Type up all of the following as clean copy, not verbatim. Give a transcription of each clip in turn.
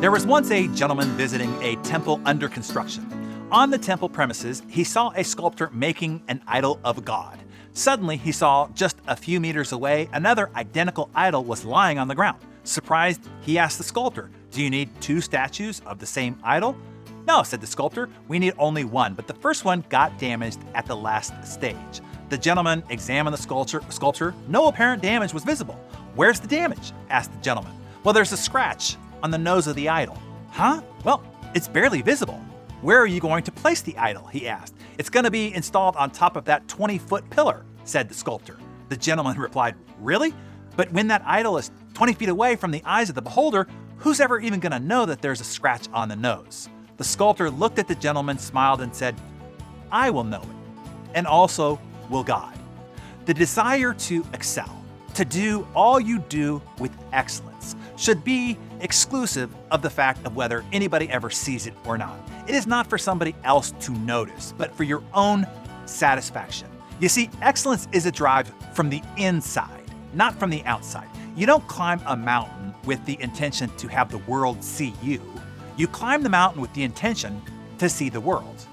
There was once a gentleman visiting a temple under construction. On the temple premises, he saw a sculptor making an idol of God. Suddenly, he saw just a few meters away, another identical idol was lying on the ground. Surprised, he asked the sculptor, "Do you need two statues of the same idol?" "No," said the sculptor, "we need only one, but the first one got damaged at the last stage." The gentleman examined the sculpture. No apparent damage was visible. "Where's the damage?" asked the gentleman. "Well, there's a scratch on the nose of the idol." "Huh? Well, it's barely visible." "Where are you going to place the idol?" he asked. "It's going to be installed on top of that 20-foot pillar," said the sculptor. The gentleman replied, "Really? But when that idol is 20 feet away from the eyes of the beholder, who's ever even going to know that there's a scratch on the nose?" The sculptor looked at the gentleman, smiled, and said, "I will know it, and also will God." The desire to excel, to do all you do with excellence, should be exclusive of the fact of whether anybody ever sees it or not. It is not for somebody else to notice, but for your own satisfaction. You see, excellence is a drive from the inside, not from the outside. You don't climb a mountain with the intention to have the world see you. You climb the mountain with the intention to see the world.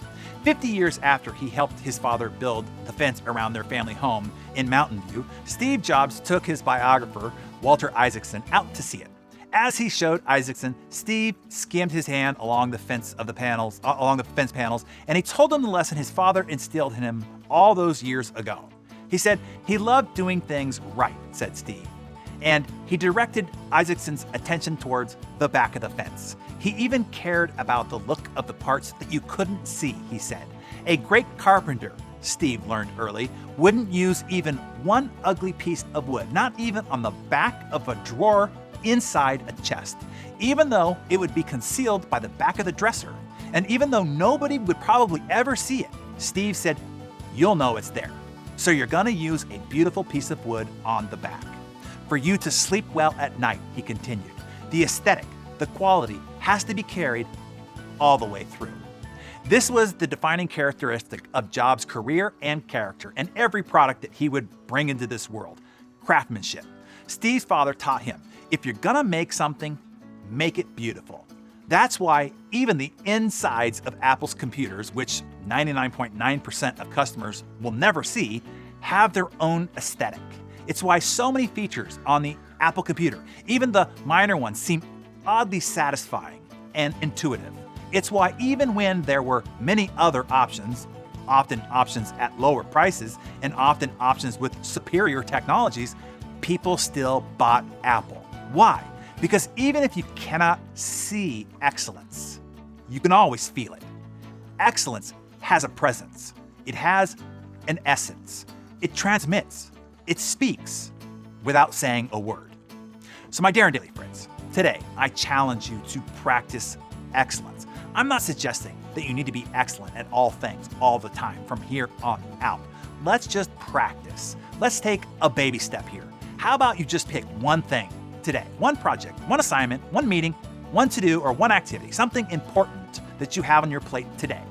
50 years after he helped his father build the fence around their family home in Mountain View, Steve Jobs took his biographer, Walter Isaacson, out to see it. As he showed Isaacson, Steve skimmed his hand along the fence panels, and he told him the lesson his father instilled in him all those years ago. He said he loved doing things right, said Steve. And he directed Isaacson's attention towards the back of the fence. He even cared about the look of the parts that you couldn't see, he said. A great carpenter, Steve learned early, wouldn't use even one ugly piece of wood, not even on the back of a drawer inside a chest, even though it would be concealed by the back of the dresser. And even though nobody would probably ever see it, Steve said, "You'll know it's there. So you're gonna use a beautiful piece of wood on the back. For you to sleep well at night," he continued. "The aesthetic, the quality, has to be carried all the way through." This was the defining characteristic of Jobs' career and character, and every product that he would bring into this world: craftsmanship. Steve's father taught him, if you're gonna make something, make it beautiful. That's why even the insides of Apple's computers, which 99.9% of customers will never see, have their own aesthetic. It's why so many features on the Apple computer, even the minor ones, seem oddly satisfying and intuitive. It's why even when there were many other options, often options at lower prices and often options with superior technologies, people still bought Apple. Why? Because even if you cannot see excellence, you can always feel it. Excellence has a presence. It has an essence. It transmits. It speaks without saying a word. So my Darren Daily friends, today I challenge you to practice excellence. I'm not suggesting that you need to be excellent at all things all the time from here on out. Let's just practice. Let's take a baby step here. How about you just pick one thing today, one project, one assignment, one meeting, one to-do, or one activity, something important that you have on your plate today.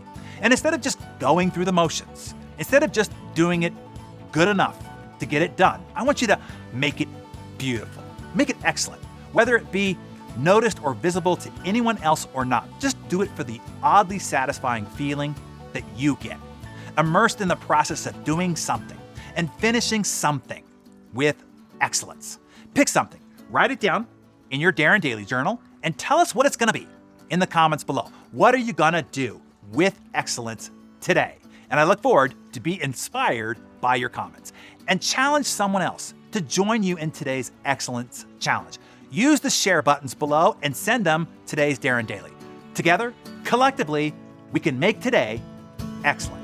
And instead of just going through the motions, instead of just doing it good enough to get it done, I want you to make it beautiful, make it excellent, whether it be noticed or visible to anyone else or not. Just do it for the oddly satisfying feeling that you get. Immersed in the process of doing something and finishing something with excellence. Pick something, write it down in your Darren Daily Journal, and tell us what it's gonna be in the comments below. What are you gonna do with excellence today? And I look forward to be inspired by your comments. And challenge someone else to join you in today's excellence challenge. Use the share buttons below and send them today's Darren Daily. Together, collectively, we can make today excellent.